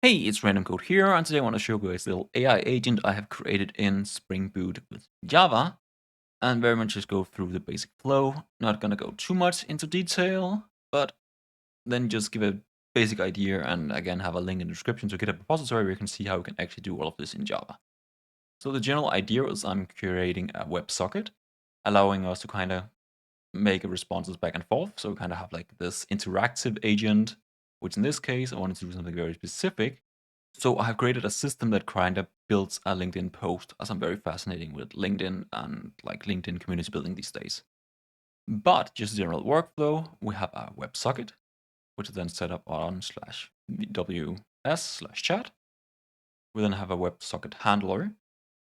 Hey, it's Random Code here, and today I want to show you guys a little AI agent I have created in Spring Boot with Java, and very much just go through the basic flow. Not gonna go too much into detail, but then just give a basic idea, and again have a link in the description to GitHub repository where you can see how you can actually do all of this in Java. So the general idea is I'm creating a WebSocket, allowing us to kind of make responses back and forth. So we kind of have like this interactive agent, which in this case I wanted to do something very specific. So I have created a system that kind of builds a LinkedIn post, as I'm very fascinated with LinkedIn and like LinkedIn community building these days. But just general workflow, we have a WebSocket, which is then set up on /ws/chat. We then have a WebSocket handler,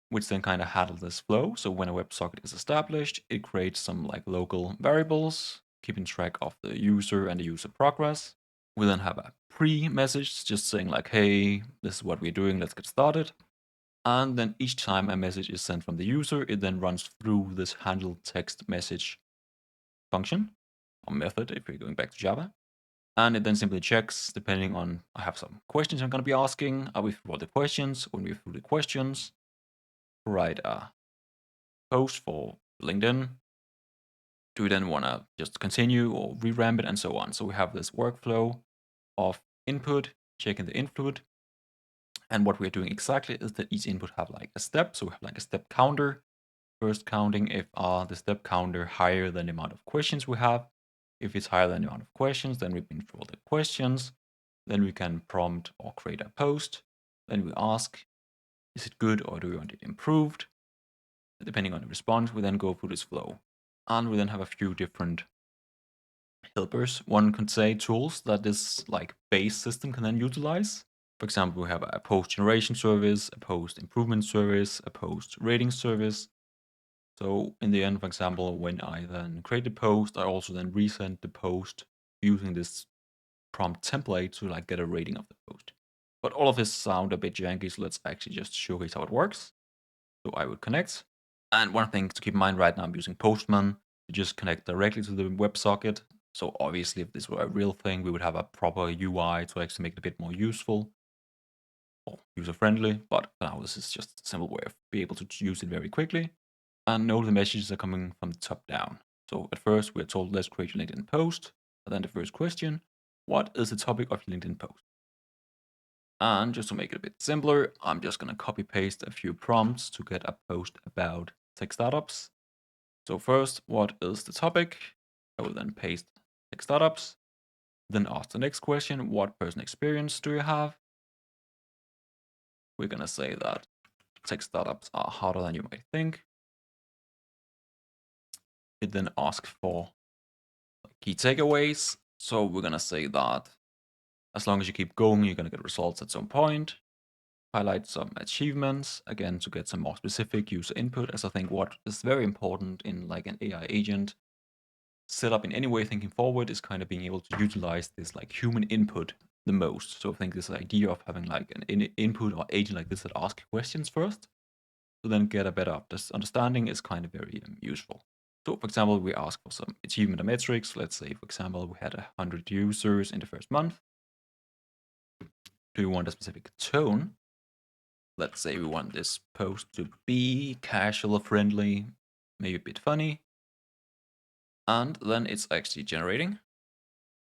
which then kind of handles this flow. So when a WebSocket is established, it creates some like local variables, keeping track of the user and the user progress. We then have a pre-message just saying like, hey, this is what we're doing, let's get started. And then each time a message is sent from the user, it then runs through this handle text message function or method if you're going back to Java. And it then simply checks, depending on, I have some questions I'm going to be asking. Are we through all the questions? When we're through the questions, write a post for LinkedIn. Do we then want to just continue or revamp it and so on? So we have this workflow of input, checking the input. And what we're doing exactly is that each input have like a step. So we have like a step counter. First counting if the step counter higher than the amount of questions we have. If it's higher than the amount of questions, then we've been through all the questions. Then we can prompt or create a post. Then we ask, is it good or do we want it improved? Depending on the response, we then go through this flow. And we then have a few different helpers. One could say tools that this like base system can then utilize. For example, we have a post generation service, a post improvement service, a post rating service. So in the end, for example, when I then create the post, I also then resend the post using this prompt template to like get a rating of the post. But all of this sound a bit janky, so let's actually just showcase how it works. So I would connect. And one thing to keep in mind right now, I'm using Postman to just connect directly to the WebSocket. So obviously, if this were a real thing, we would have a proper UI to actually make it a bit more useful or user-friendly. But now this is just a simple way of being able to use it very quickly. And know the messages are coming from the top down. So at first, we're told, let's create your LinkedIn post. And then the first question, what is the topic of your LinkedIn post? And just to make it a bit simpler, I'm just going to copy paste a few prompts to get a post about tech startups. So first, what is the topic? I will then paste tech startups. Then ask the next question, what person experience do you have? We're going to say that tech startups are harder than you might think. It then asks for key takeaways. So we're going to say that as long as you keep going, you're going to get results at some point. Highlight some achievements, again, to get some more specific user input, as I think what is very important in like an AI agent setup in any way thinking forward is kind of being able to utilize this like human input the most. So I think this idea of having like an input or agent like this that asks questions first to then get a better understanding is kind of very useful. So for example, we ask for some achievement metrics. Let's say, for example, we had 100 users in the first month. Do you want a specific tone? Let's say we want this post to be casual, friendly, maybe a bit funny. And then it's actually generating.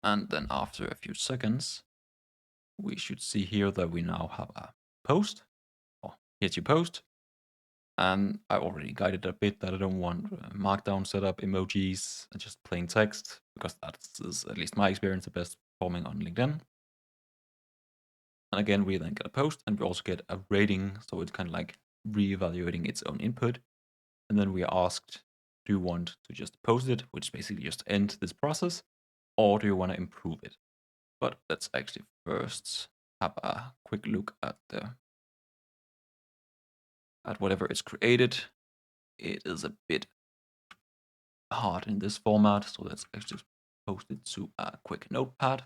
And then after a few seconds, we should see here that we now have a post, or here's your post. And I already guided a bit that I don't want markdown setup, emojis, and just plain text, because that is, at least my experience, the best performing on LinkedIn. And again, we then get a post and we also get a rating. So it's kind of like reevaluating its own input. And then we are asked, do you want to just post it, which basically just end this process, or do you want to improve it? But let's actually first have a quick look at whatever it's created. It is a bit hard in this format, so let's actually post it to a quick notepad.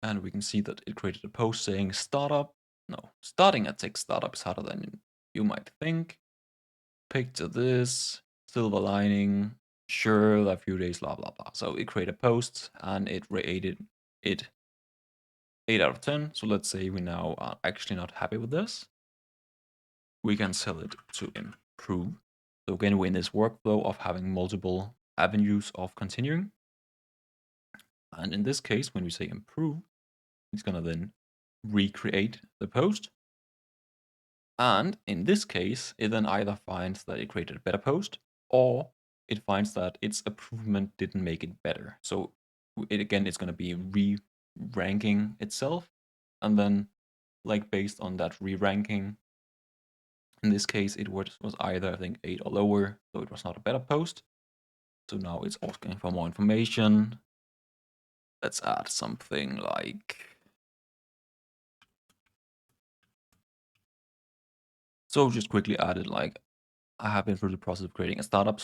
And we can see that it created a post saying starting a tech startup is harder than you might think. Picture this, silver lining, sure, a few days, blah, blah, blah. So it created a post and it rated it 8 out of 10. So let's say we now are actually not happy with this. We can sell it to improve. So again, we're in this workflow of having multiple avenues of continuing. And in this case, when we say improve, it's going to then recreate the post. And in this case, it then either finds that it created a better post, or it finds that its improvement didn't make it better. So it's going to be re-ranking itself. And then like based on that re-ranking, in this case, it was either, I think, 8 or lower, so it was not a better post. So now it's asking for more information. Let's add something like... So just quickly added like, I have been through the process of creating startup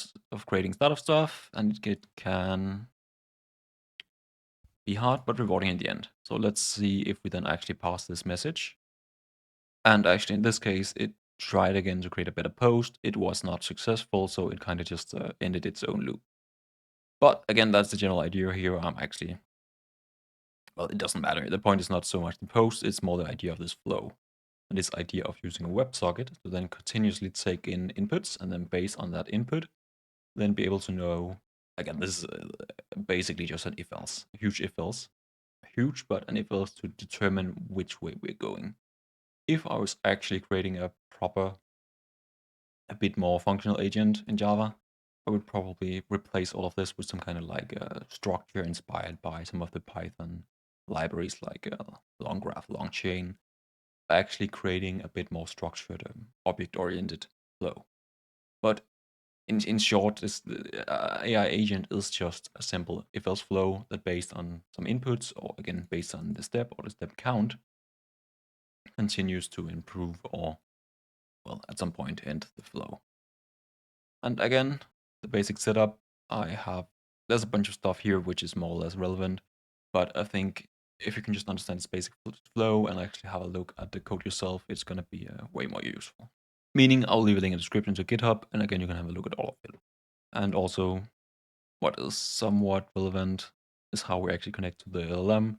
stuff, and it can be hard but rewarding in the end. So let's see if we then actually pass this message. And actually in this case, it tried again to create a better post. It was not successful, so it kind of just ended its own loop. But again, that's the general idea here. I'm actually, well, it doesn't matter. The point is not so much the post, it's more the idea of this flow. And this idea of using a WebSocket to then continuously take in inputs, and then based on that input, then be able to know, again, this is basically just an if-else, a huge if-else. Huge, but an if-else to determine which way we're going. If I was actually creating a bit more functional agent in Java, I would probably replace all of this with some kind of like structure inspired by some of the Python libraries like long graph, long chain, actually creating a bit more structured object-oriented flow. But in short, this AI agent is just a simple if-else flow that based on some inputs, or again, based on the step or the step count, continues to improve or, well, at some point end the flow. And again, the basic setup, there's a bunch of stuff here which is more or less relevant, but I think if you can just understand this basic flow and actually have a look at the code yourself, it's going to be way more useful. Meaning I'll leave a link in the description to GitHub, and again, you can have a look at all of it. And also, what is somewhat relevant is how we actually connect to the LLM,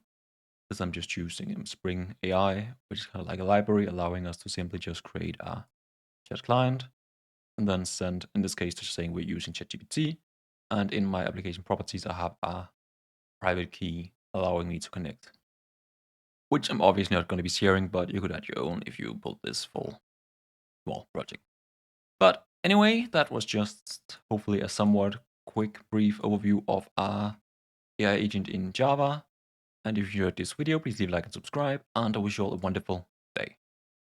because I'm just using Spring AI, which is kind of like a library allowing us to simply just create a chat client and then send, in this case, just saying we're using ChatGPT. And in my application properties, I have a private key allowing me to connect, which I'm obviously not going to be sharing, but you could add your own if you build this full small project. But anyway, that was just hopefully a somewhat quick, brief overview of our AI agent in Java. And if you enjoyed this video, please leave a like and subscribe. And I wish you all a wonderful